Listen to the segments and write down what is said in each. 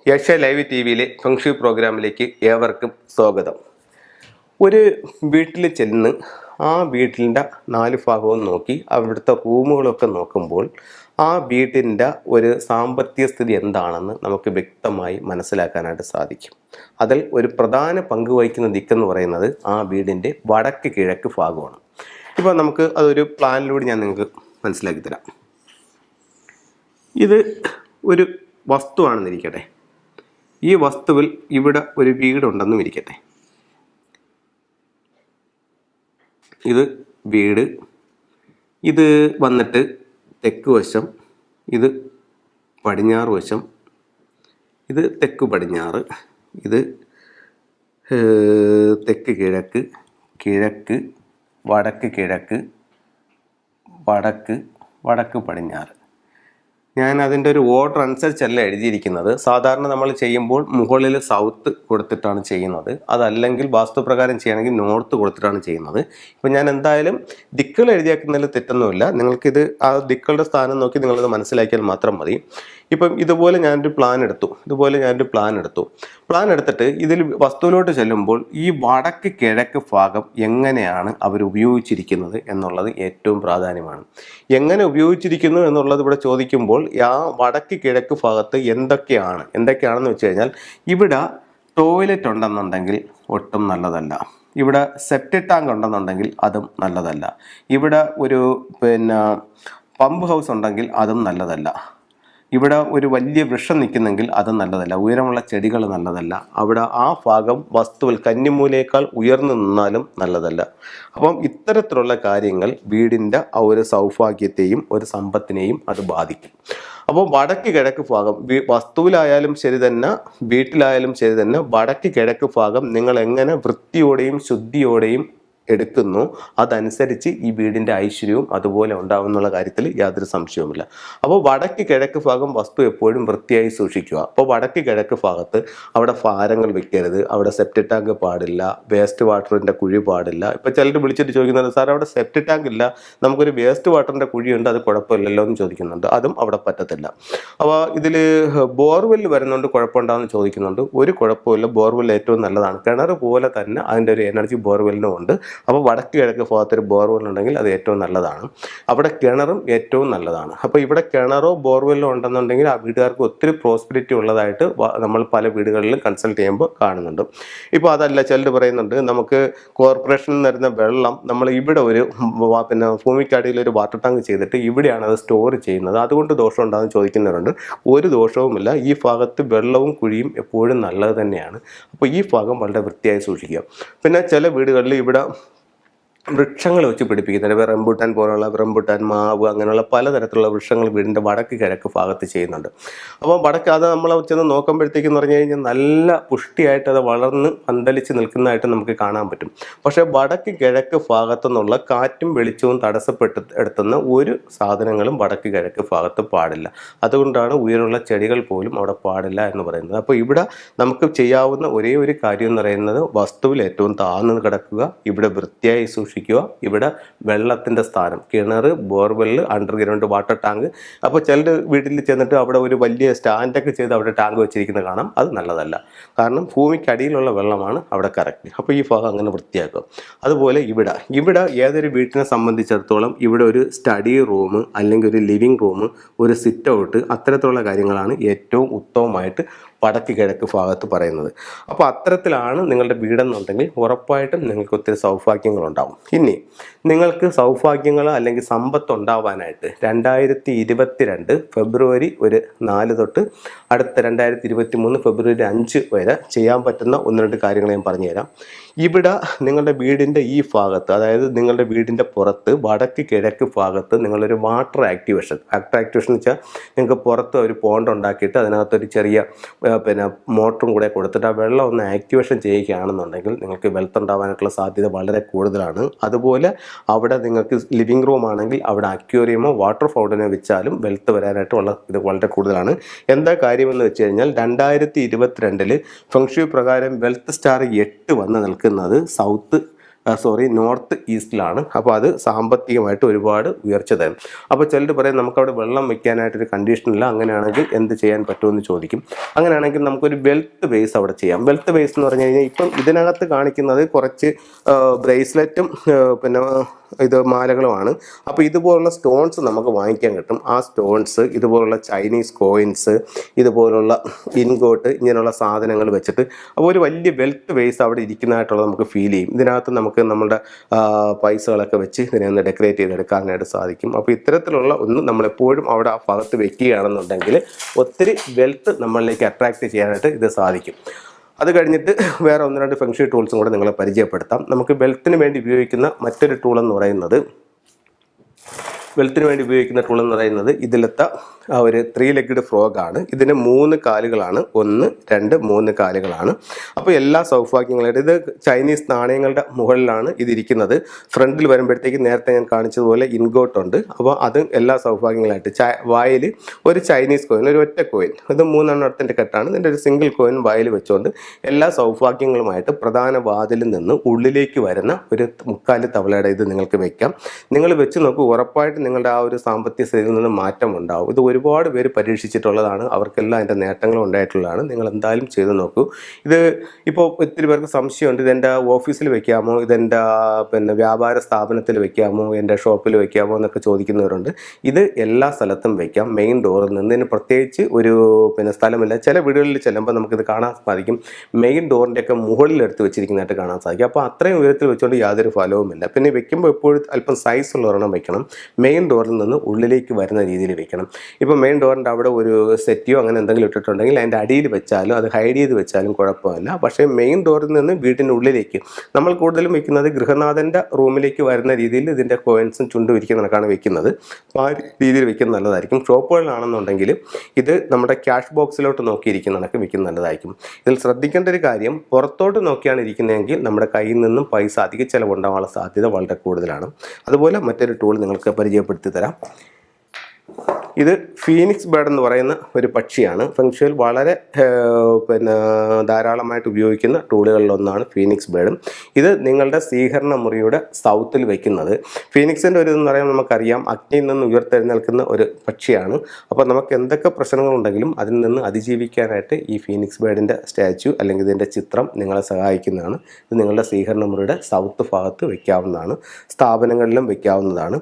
Asia live T വിയിലെ feng shui പ്രോഗ്രാമിലേക്ക് ഏവർക്കും സ്വാഗതം. ഒരു വീട്ടിൽ ചെന്ന് ആ വീട്ടിൻ്റെ 4 ഭാഗവും നോക്കി അവിടുത്തെ റൂമുകളൊക്കെ നോക്കുമ്പോൾ ആ വീട്ടിൻ്റെ ഒരു സാമ്പത്തിക സ്ഥിതി എന്താണെന്ന് നമുക്ക് വ്യക്തമായി മനസ്സിലാക്കാനായിട്ട് സാധിക്കും. അതിൽ ഒരു പ്രധാന പങ്ക് വഹിക്കുന്ന ദിക്കെന്ന് പറയുന്നത് ആ വീടിൻ്റെ വടക്ക് കിഴക്ക് ഭാഗമാണ്. ഇപ്പോൾ നമുക്ക് അതൊരു പ്ലാനിലൂടെ ഞാൻ നിങ്ങൾക്ക് മനസ്സിലാക്കി തരാം. ഇത് ഒരു വസ്തുവാണെന്നിരിക്കട്ടെ. ഈ വസ്തുവിൽ ഇവിടെ ഒരു വീടുണ്ടെന്നും ഇരിക്കട്ടെ. ഇത് വീട്, ഇത് വന്നിട്ട് തെക്ക് വശം, ഇത് പടിഞ്ഞാറ് വശം, ഇത് തെക്ക് പടിഞ്ഞാറ്, ഇത് തെക്ക് കിഴക്ക്, കിഴക്ക്, വടക്ക് കിഴക്ക്, വടക്ക്, വടക്ക് പടിഞ്ഞാറ്. ഞാൻ അതിൻ്റെ ഒരു ഓർഡർ അനുസരിച്ചല്ല എഴുതിയിരിക്കുന്നത്. സാധാരണ നമ്മൾ ചെയ്യുമ്പോൾ മുകളിൽ സൗത്ത് കൊടുത്തിട്ടാണ് ചെയ്യുന്നത്. അതല്ലെങ്കിൽ വാസ്തുപ്രകാരം ചെയ്യുകയാണെങ്കിൽ നോർത്ത് കൊടുത്തിട്ടാണ് ചെയ്യുന്നത്. ഇപ്പം ഞാൻ എന്തായാലും ദിക്കുകൾ എഴുതിയാക്കുന്നതിൽ തെറ്റൊന്നുമില്ല. നിങ്ങൾക്കിത് ആ ദിക്കുകളുടെ സ്ഥാനം നോക്കി നിങ്ങളത് മനസ്സിലാക്കിയാൽ മാത്രം മതി. ഇപ്പം ഇതുപോലെ ഞാനൊരു പ്ലാൻ എടുത്തു. പ്ലാൻ എടുത്തിട്ട് ഇതിൽ വസ്തുവിലോട്ട് ചെല്ലുമ്പോൾ ഈ വടക്ക് കിഴക്ക് ഭാഗം എങ്ങനെയാണ് അവർ ഉപയോഗിച്ചിരിക്കുന്നത് എന്നുള്ളത് ഏറ്റവും പ്രാധാന്യമാണ്. എങ്ങനെ ഉപയോഗിച്ചിരിക്കുന്നു എന്നുള്ളത് ഇവിടെ ചോദിക്കുമ്പോൾ ആ വടക്ക് കിഴക്ക് ഭാഗത്ത് എന്തൊക്കെയാണെന്ന് വെച്ച് കഴിഞ്ഞാൽ, ഇവിടെ ടോയ്ലറ്റ് ഉണ്ടെന്നുണ്ടെങ്കിൽ ഒട്ടും നല്ലതല്ല. ഇവിടെ സെപ്റ്റിക് ടാങ്ക് ഉണ്ടെന്നുണ്ടെങ്കിൽ അതും നല്ലതല്ല. ഇവിടെ ഒരു പമ്പ് ഹൗസ് ഉണ്ടെങ്കിൽ അതും നല്ലതല്ല. ഇവിടെ ഒരു വലിയ വൃക്ഷം നിൽക്കുന്നെങ്കിൽ അതും നല്ലതല്ല. ഉയരമുള്ള ചെടികൾ നല്ലതല്ല. അവിടെ ആ ഭാഗം വസ്തുവിൽ കന്നിമൂലയേക്കാൾ ഉയർന്നു നിന്നാലും നല്ലതല്ല. അപ്പം ഇത്തരത്തിലുള്ള കാര്യങ്ങൾ വീടിൻ്റെ ആ ഒരു സൗഭാഗ്യത്തെയും ഒരു സമ്പത്തിനെയും അത് ബാധിക്കും. അപ്പോൾ വടക്ക് കിഴക്ക് ഭാഗം വസ്തുവിലായാലും ശരി തന്നെ, വീട്ടിലായാലും ശരി തന്നെ, വടക്ക് കിഴക്ക് ഭാഗം നിങ്ങൾ എങ്ങനെ വൃത്തിയോടെയും ശുദ്ധിയോടെയും എടുക്കുന്നു, അതനുസരിച്ച് ഈ വീടിൻ്റെ ഐശ്വര്യവും അതുപോലെ ഉണ്ടാവുന്നുള്ള കാര്യത്തിൽ യാതൊരു സംശയവുമില്ല. അപ്പോൾ വടക്ക് കിഴക്ക് ഭാഗം വസ്തു എപ്പോഴും വൃത്തിയായി സൂക്ഷിക്കുക. അപ്പോൾ വടക്ക് കിഴക്ക് ഭാഗത്ത് അവിടെ ഭാരങ്ങൾ വെക്കരുത്, അവിടെ സെപ്റ്റിക് ടാങ്ക് പാടില്ല, വേസ്റ്റ് വാട്ടറിൻ്റെ കുഴി പാടില്ല. ഇപ്പോൾ ചിലർ വിളിച്ചിട്ട് ചോദിക്കുന്നുണ്ട്, സാർ അവിടെ സെപ്റ്റിക് ടാങ്ക് ഇല്ല, നമുക്കൊരു വേസ്റ്റ് വാട്ടറിൻ്റെ കുഴിയുണ്ട്, അത് കുഴപ്പമില്ലല്ലോ എന്ന് ചോദിക്കുന്നുണ്ട്. അതും അവിടെ പറ്റത്തില്ല. അപ്പോൾ ഇതിൽ ബോർവെൽ വരുന്നുണ്ട്, കുഴപ്പമുണ്ടാകുമെന്ന് ചോദിക്കുന്നുണ്ട്. ഒരു കുഴപ്പമില്ല, ബോർവെൽ ഏറ്റവും നല്ലതാണ്. കിണർ പോലെ തന്നെ അതിൻ്റെ ഒരു എനർജി ബോർവെല്ലിനും ഉണ്ട്. അപ്പോൾ വടക്ക് കിഴക്ക് ഭാഗത്തൊരു ബോർവെൽ ഉണ്ടെങ്കിൽ അത് ഏറ്റവും നല്ലതാണ്. അവിടെ കിണറും ഏറ്റവും നല്ലതാണ്. അപ്പോൾ ഇവിടെ കിണറോ ബോർവെല്ലോ ഉണ്ടെന്നുണ്ടെങ്കിൽ ആ വീട്ടുകാർക്ക് ഒത്തിരി പ്രോസ്പെരിറ്റി ഉള്ളതായിട്ട് നമ്മൾ പല വീടുകളിലും കൺസൾട്ട് ചെയ്യുമ്പോൾ കാണുന്നുണ്ട്. ഇപ്പോൾ അതല്ല, ചിലർ പറയുന്നുണ്ട് നമുക്ക് കോർപ്പറേഷനിൽ നിന്ന് വരുന്ന വെള്ളം നമ്മൾ ഇവിടെ ഒരു ഭൂമിക്കടിയിൽ ഒരു വാട്ടർ ടാങ്ക് ചെയ്തിട്ട് ഇവിടെയാണ് അത് സ്റ്റോർ ചെയ്യുന്നത്, അതുകൊണ്ട് ദോഷം ഉണ്ടാകുമെന്ന് ചോദിക്കുന്നവരുണ്ട്. ഒരു ദോഷവുമില്ല. ഈ ഭാഗത്ത് വെള്ളവും കുഴിയും എപ്പോഴും നല്ലത് തന്നെയാണ്. അപ്പോൾ ഈ ഭാഗം വളരെ വൃത്തിയായി സൂക്ഷിക്കുക. പിന്നെ ചില വീടുകളിൽ ഇവിടെ വൃക്ഷങ്ങൾ വെച്ച് പിടിപ്പിക്കുന്നുണ്ട്. റംബൂട്ടാൻ പോലുള്ള റംബൂട്ടാൻ, മാവ്, അങ്ങനെയുള്ള പലതരത്തിലുള്ള വൃക്ഷങ്ങൾ വീടിൻ്റെ വടക്ക് കിഴക്ക് ഭാഗത്ത് ചെയ്യുന്നുണ്ട്. അപ്പോൾ വടക്ക് അത് നമ്മൾ ചെന്ന് നോക്കുമ്പോഴത്തേക്കെന്ന് പറഞ്ഞു കഴിഞ്ഞാൽ നല്ല പുഷ്ടിയായിട്ട് അത് വളർന്ന് പന്തലിച്ച് നിൽക്കുന്നതായിട്ട് നമുക്ക് കാണാൻ പറ്റും. പക്ഷേ വടക്ക് കിഴക്ക് ഭാഗത്തുനിന്നുള്ള കാറ്റും വെളിച്ചവും തടസ്സപ്പെടുത്തുന്ന ഒരു സാധനങ്ങളും വടക്ക് കിഴക്ക് ഭാഗത്ത് പാടില്ല. അതുകൊണ്ടാണ് ഉയരമുള്ള ചെടികൾ പോലും അവിടെ പാടില്ല എന്ന് പറയുന്നത്. അപ്പോൾ ഇവിടെ നമുക്ക് ചെയ്യാവുന്ന ഒരേ ഒരു കാര്യം എന്ന് പറയുന്നത് വസ്തുവിൽ ഏറ്റവും താഴ്ന്നു കിടക്കുക, ഇവിടെ വൃത്തിയായി സൂക്ഷിക്കുക, ഇവിടെ വെള്ളത്തിൻ്റെ സ്ഥാനം കിണർ, ബോർവെല്ല്, അണ്ടർഗ്രൗണ്ട് വാട്ടർ ടാങ്ക്. അപ്പോൾ ചിലർ വീട്ടിൽ ചെന്നിട്ട് അവിടെ ഒരു വലിയ സ്റ്റാൻഡൊക്കെ ചെയ്ത് അവിടെ ടാങ്ക് വെച്ചിരിക്കുന്നത് കാണാം. അത് നല്ലതല്ല. കാരണം ഭൂമിക്കടിയിലുള്ള വെള്ളമാണ് അവിടെ കറക്റ്റ്. അപ്പോൾ ഈ ഭാഗം അങ്ങനെ വൃത്തിയാക്കുക. അതുപോലെ ഇവിടെ ഏതൊരു വീട്ടിനെ സംബന്ധിച്ചിടത്തോളം ഇവിടെ ഒരു സ്റ്റഡി റൂം അല്ലെങ്കിൽ ഒരു ലിവിങ് റൂം, ഒരു സിറ്റ് ഔട്ട്, അത്തരത്തിലുള്ള കാര്യങ്ങളാണ് ഏറ്റവും ഉത്തമമായിട്ട് വടക്ക് കിഴക്ക് ഭാഗത്ത് പറയുന്നത്. അപ്പോൾ അത്തരത്തിലാണ് നിങ്ങളുടെ വീടെന്നുണ്ടെങ്കിൽ ഉറപ്പായിട്ടും നിങ്ങൾക്ക് ഒത്തിരി സൗഭാഗ്യങ്ങളുണ്ടാവും. ഇനി നിങ്ങൾക്ക് സൗഭാഗ്യങ്ങൾ അല്ലെങ്കിൽ സമ്പത്ത് ഉണ്ടാവാനായിട്ട് 2022 ഫെബ്രുവരി 4 തൊട്ട് അടുത്ത 2023 ഫെബ്രുവരി 5 വരെ ചെയ്യാൻ പറ്റുന്ന 1-2 കാര്യങ്ങൾ ഞാൻ പറഞ്ഞുതരാം. ഇവിടെ നിങ്ങളുടെ വീടിൻ്റെ ഈ ഭാഗത്ത്, അതായത് നിങ്ങളുടെ വീടിൻ്റെ പുറത്ത് വടക്ക് കിഴക്ക് ഭാഗത്ത് നിങ്ങളൊരു വാട്ടർ ആക്ടിവേഷൻ എന്ന് വെച്ചാൽ നിങ്ങൾക്ക് പുറത്ത് ഒരു പോണ്ട് ഉണ്ടാക്കിയിട്ട് അതിനകത്തൊരു ചെറിയ മോട്ടറും കൂടെ കൊടുത്തിട്ട് ആ വെള്ളം ഒന്ന് ആക്ടിവേഷൻ ചെയ്യുകയാണെന്നുണ്ടെങ്കിൽ നിങ്ങൾക്ക് വെൽത്ത് ഉണ്ടാവാനായിട്ടുള്ള സാധ്യത വളരെ കൂടുതലാണ്. അതുപോലെ അവിടെ നിങ്ങൾക്ക് ലിവിങ് റൂം ആണെങ്കിൽ അവിടെ അക്വേറിയമോ വാട്ടർ ഫൗണ്ടനോ വെച്ചാലും വെൽത്ത് വരാനായിട്ടുള്ള ഇത് വളരെ കൂടുതലാണ്. എന്താ കാര്യമെന്ന് വെച്ച് കഴിഞ്ഞാൽ 2022 ഫെങ്ഷി പ്രകാരം വെൽത്ത് സ്റ്റാർ 8 വന്ന് നിൽക്കുന്നത് സൗത്ത് നോർത്ത് ഈസ്റ്റിലാണ്. അപ്പോൾ അത് സാമ്പത്തികമായിട്ട് ഒരുപാട് ഉയർച്ച തരും. അപ്പോൾ ചിലർ പറയും നമുക്കവിടെ വെള്ളം വെക്കാനായിട്ടൊരു കണ്ടീഷനില്ല, അങ്ങനെയാണെങ്കിൽ എന്ത് ചെയ്യാൻ പറ്റുമെന്ന് ചോദിക്കും. അങ്ങനെയാണെങ്കിൽ നമുക്കൊരു വെൽത്ത് ബേസ് അവിടെ ചെയ്യാം. വെൽത്ത് ബേസ് എന്ന് പറഞ്ഞു കഴിഞ്ഞാൽ ഇപ്പം ഇതിനകത്ത് കാണിക്കുന്നത് കുറച്ച് ബ്രേസ്ലെറ്റും പിന്നെ ഇത് മാലകളുമാണ്. അപ്പോൾ ഇതുപോലുള്ള സ്റ്റോൺസ് നമുക്ക് വാങ്ങിക്കാൻ കിട്ടും. ആ സ്റ്റോൺസ് ഇതുപോലുള്ള ചൈനീസ് കോയിൻസ്, ഇതുപോലുള്ള ഇൻഗോട്ട്, ഇങ്ങനെയുള്ള സാധനങ്ങൾ വെച്ചിട്ട് അപ്പോൾ ഒരു വലിയ വെൽത്ത് ബേസ് അവിടെ ഇരിക്കുന്നതായിട്ടുള്ളത് നമുക്ക് ഫീൽ ചെയ്യും. ഇതിനകത്ത് നമുക്ക് നമ്മുടെ പൈസകളൊക്കെ വെച്ച് ഇതിനെ ഒന്ന് ഡെക്കറേറ്റ് ചെയ്തെടുക്കാനായിട്ട് സാധിക്കും. അപ്പോൾ ഇത്തരത്തിലുള്ള ഒന്ന് നമ്മളെപ്പോഴും അവിടെ ആ ഭാഗത്ത് വെക്കുകയാണെന്നുണ്ടെങ്കിൽ ഒത്തിരി വെൽത്ത് നമ്മളിലേക്ക് അട്രാക്റ്റ് ചെയ്യാനായിട്ട് ഇത് സാധിക്കും. അത് കഴിഞ്ഞിട്ട് വേറെ 1-2 ഫെങ്ഷി ടൂൾസും കൂടെ നിങ്ങളെ പരിചയപ്പെടുത്താം. നമുക്ക് വെൽത്തിന് വേണ്ടി ഉപയോഗിക്കുന്ന മറ്റൊരു ടൂൾ എന്ന് പറയുന്നത് ഇതിലത്തെ ഒരു 3-legged ഫ്രോഗാണ്. ഇതിന് 3 കാലുകളാണ്. 1, 2, 3 കാലുകളാണ്. അപ്പോൾ എല്ലാ സൗഭാഗ്യങ്ങളായിട്ട് ഇത് ചൈനീസ് നാണയങ്ങളുടെ മുകളിലാണ് ഇതിരിക്കുന്നത്. ഫ്രണ്ടിൽ വരുമ്പോഴത്തേക്ക് നേരത്തെ ഞാൻ കാണിച്ചതുപോലെ ഇൻഗോട്ടുണ്ട്. അപ്പോൾ അത് എല്ലാ സൗഭാഗ്യങ്ങളായിട്ട് വായിൽ ഒരു ചൈനീസ് കോയിൻ, ഒരു ഒറ്റ കോയിൻ, ഇത് 3 എണ്ണത്തിൻ്റെ കെട്ടാണ്. ഇതിൻ്റെ ഒരു സിംഗിൾ കോയിൻ വായിൽ വെച്ചുകൊണ്ട് എല്ലാ സൗഭാഗ്യങ്ങളുമായിട്ട് പ്രധാന വാതിലിൽ നിന്ന് ഉള്ളിലേക്ക് വരുന്ന ഒരു 3/4 തവളയുടെ ഇത് നിങ്ങൾക്ക് വെക്കാം. നിങ്ങൾ വെച്ച് നോക്കൂ, ഉറപ്പായിട്ട് നിങ്ങളുടെ ആ ഒരു സാമ്പത്തിക സ്ഥിതിയിൽ നിന്ന് മാറ്റം ഉണ്ടാവും. ഇത് ഒരുപാട് പേര് പരീക്ഷിച്ചിട്ടുള്ളതാണ്, അവർക്കെല്ലാം അതിൻ്റെ നേട്ടങ്ങളും ഉണ്ടായിട്ടുള്ളതാണ്. നിങ്ങൾ എന്തായാലും ചെയ്ത് നോക്കൂ. ഇത് ഇപ്പോൾ ഒത്തിരി പേർക്ക് സംശയമുണ്ട്, ഇതെൻ്റെ ഓഫീസിൽ വെക്കാമോ, ഇതെൻ്റെ പിന്നെ വ്യാപാര സ്ഥാപനത്തിൽ വെക്കാമോ, എൻ്റെ ഷോപ്പിൽ വെക്കാമോ എന്നൊക്കെ ചോദിക്കുന്നവരുണ്ട്. ഇത് എല്ലാ സ്ഥലത്തും വെക്കാം. മെയിൻ ഡോറിൽ നിന്ന് ഇതിന് പ്രത്യേകിച്ച് ഒരു പിന്നെ സ്ഥലമില്ല. ചില വീടുകളിൽ ചെല്ലുമ്പോൾ നമുക്കിത് കാണാൻ സാധിക്കും, മെയിൻ ഡോറിൻ്റെയൊക്കെ മുകളിലെടുത്ത് വെച്ചിരിക്കുന്നതായിട്ട് കാണാൻ സാധിക്കും. അപ്പോൾ അത്രയും ഉയരത്തിൽ വെച്ചുകൊണ്ട് യാതൊരു ഫലവുമില്ല. പിന്നെ വെക്കുമ്പോൾ എപ്പോഴും അല്പം സൈസ് ഉള്ള ഒരെണ്ണം വെക്കണം. മെയിൻ ഡോറിൽ നിന്ന് ഉള്ളിലേക്ക് വരുന്ന രീതിയിൽ വെക്കണം. ഇപ്പോൾ മെയിൻ ഡോറിൻ്റെ അവിടെ ഒരു സെറ്റിയോ അങ്ങനെ എന്തെങ്കിലും ഇട്ടിട്ടുണ്ടെങ്കിൽ അതിൻ്റെ അടിയിൽ വെച്ചാലും അത് ഹൈഡ് ചെയ്ത് വെച്ചാലും കുഴപ്പമില്ല. പക്ഷേ മെയിൻ ഡോറിൽ നിന്ന് വീടിൻ്റെ ഉള്ളിലേക്ക് നമ്മൾ കൂടുതലും വെക്കുന്നത് ഗൃഹനാഥൻ്റെ റൂമിലേക്ക് വരുന്ന രീതിയിൽ ഇതിൻ്റെ കോയിൻസും ചുണ്ടും ഇരിക്കുന്ന കണക്കാണ് വെക്കുന്നത്. അപ്പോൾ ആ രീതിയിൽ വെക്കുന്നത് നല്ലതായിരിക്കും. ഷോപ്പുകളിലാണെന്നുണ്ടെങ്കിൽ ഇത് നമ്മുടെ ക്യാഷ് ബോക്സിലോട്ട് നോക്കിയിരിക്കുന്ന കണക്ക് വെക്കുന്നത് നല്ലതായിരിക്കും. ഇതിൽ ശ്രദ്ധിക്കേണ്ട ഒരു കാര്യം, പുറത്തോട്ട് നോക്കിയാണ് ഇരിക്കുന്നതെങ്കിൽ നമ്മുടെ കയ്യിൽ നിന്നും പൈസ അധിക ചിലവുണ്ടാകാനുള്ള സാധ്യത വളരെ കൂടുതലാണ്. അതുപോലെ മറ്റൊരു ടൂൾ നിങ്ങൾക്ക് പരിചയപ്പെടുത്തി തരാം. ഇത് ഫീനിക്സ് ബേർഡ് എന്ന് പറയുന്ന ഒരു പക്ഷിയാണ്. ഫെങ്ഷുയിൽ വളരെ പിന്നെ ധാരാളമായിട്ട് ഉപയോഗിക്കുന്ന ടൂളുകളിലൊന്നാണ് ഫീനിക്സ് ബേർഡും. ഇത് നിങ്ങളുടെ സ്വീകരണ മുറിയുടെ സൗത്തിൽ വയ്ക്കുന്നത്. ഫീനിക്സിൻ്റെ ഒരു ഇതെന്ന് പറയുമ്പോൾ നമുക്കറിയാം, അഗ്നിയിൽ നിന്ന് ഉയർത്തെഴുന്നേൽക്കുന്ന ഒരു പക്ഷിയാണ്. അപ്പോൾ നമുക്ക് എന്തൊക്കെ പ്രശ്നങ്ങളുണ്ടെങ്കിലും അതിൽ നിന്ന് അതിജീവിക്കാനായിട്ട് ഈ ഫീനിക്സ് ബേർഡിൻ്റെ സ്റ്റാച്യു അല്ലെങ്കിൽ ഇതിൻ്റെ ചിത്രം നിങ്ങളെ സഹായിക്കുന്നതാണ്. ഇത് നിങ്ങളുടെ സ്വീകരണ മുറിയുടെ സൗത്ത് ഭാഗത്ത് വയ്ക്കാവുന്നതാണ്, സ്ഥാപനങ്ങളിലും വയ്ക്കാവുന്നതാണ്.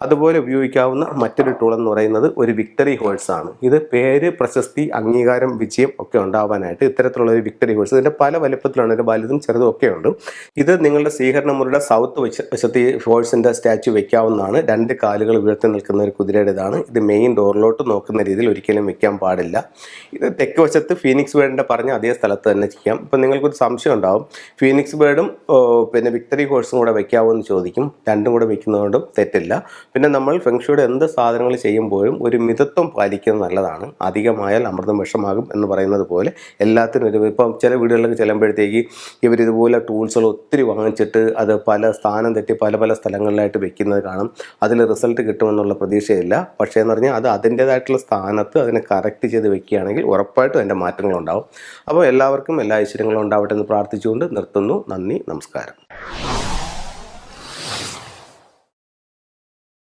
അതുപോലെ ഉപയോഗിക്കാവുന്ന മറ്റൊരു ടൂൾ എന്ന് പറയുന്നത് ഒരു വിക്ടറി ഹോഴ്സ് ആണ്. ഇത് പേര്, പ്രശസ്തി, അംഗീകാരം, വിജയം ഒക്കെ ഉണ്ടാവാനായിട്ട് ഇത്തരത്തിലുള്ള ഒരു വിക്ടറി ഹോഴ്സ്, ഇതിൻ്റെ പല വലുപ്പത്തിലാണ്, ഇതിൻ്റെ വലുതും ചെറുതും ഒക്കെ ഉണ്ട്. ഇത് നിങ്ങളുടെ സ്വീകരണ മുറിയുടെ സൗത്ത് വശത്ത് ഈ ഹോഴ്സിൻ്റെ സ്റ്റാച്യു വെക്കാവുന്നതാണ്. 2 കാലുകൾ ഉയർത്തി നിൽക്കുന്ന ഒരു കുതിരയുടേതാണ്. ഇത് മെയിൻ ഡോറിലോട്ട് നോക്കുന്ന രീതിയിൽ ഒരിക്കലും വെക്കാൻ പാടില്ല. ഇത് തെക്ക് വശത്ത് ഫീനിക്സ് ബേർഡിൻ്റെ പറഞ്ഞ അതേ സ്ഥലത്ത് തന്നെ ചെയ്യാം. ഇപ്പം നിങ്ങൾക്കൊരു സംശയം ഉണ്ടാവും, ഫീനിക്സ് ബേർഡും പിന്നെ വിക്ടറി ഹോഴ്സും കൂടെ വെക്കാവുമെന്ന് ചോദിക്കും. രണ്ടും കൂടെ വെക്കുന്നതുകൊണ്ടും തെറ്റില്ല. പിന്നെ നമ്മൾ ഫെങ്ഷുയുടെ എന്ത് സാധനങ്ങൾ ചെയ്യുമ്പോഴും ഒരു മിതത്വം പാലിക്കുന്നത് നല്ലതാണ്. അധികമായാൽ അമൃതം വിഷമാകും എന്ന് പറയുന്നത് പോലെ എല്ലാത്തിനും ഒരു, ഇപ്പം ചില വീടുകളിലൊക്കെ ചെല്ലുമ്പോഴത്തേക്ക് ഇവരിതുപോലെ ടൂൾസുകൾ ഒത്തിരി വാങ്ങിച്ചിട്ട് അത് പല സ്ഥാനം തെറ്റി പല പല സ്ഥലങ്ങളിലായിട്ട് വെക്കുന്നത് കാണും. അതിൽ റിസൾട്ട് കിട്ടുമെന്നുള്ള പ്രതീക്ഷയില്ല. പക്ഷേ എന്ന് പറഞ്ഞാൽ അത് അതിൻ്റേതായിട്ടുള്ള സ്ഥാനത്ത് അതിനെ കറക്റ്റ് ചെയ്ത് വെക്കുകയാണെങ്കിൽ ഉറപ്പായിട്ടും അതിൻ്റെ മാറ്റങ്ങളുണ്ടാവും. അപ്പോൾ എല്ലാവർക്കും എല്ലാ ഐശ്വര്യങ്ങളും ഉണ്ടാവട്ടെ എന്ന് പ്രാർത്ഥിച്ചുകൊണ്ട് നിർത്തുന്നു. നന്ദി, നമസ്കാരം.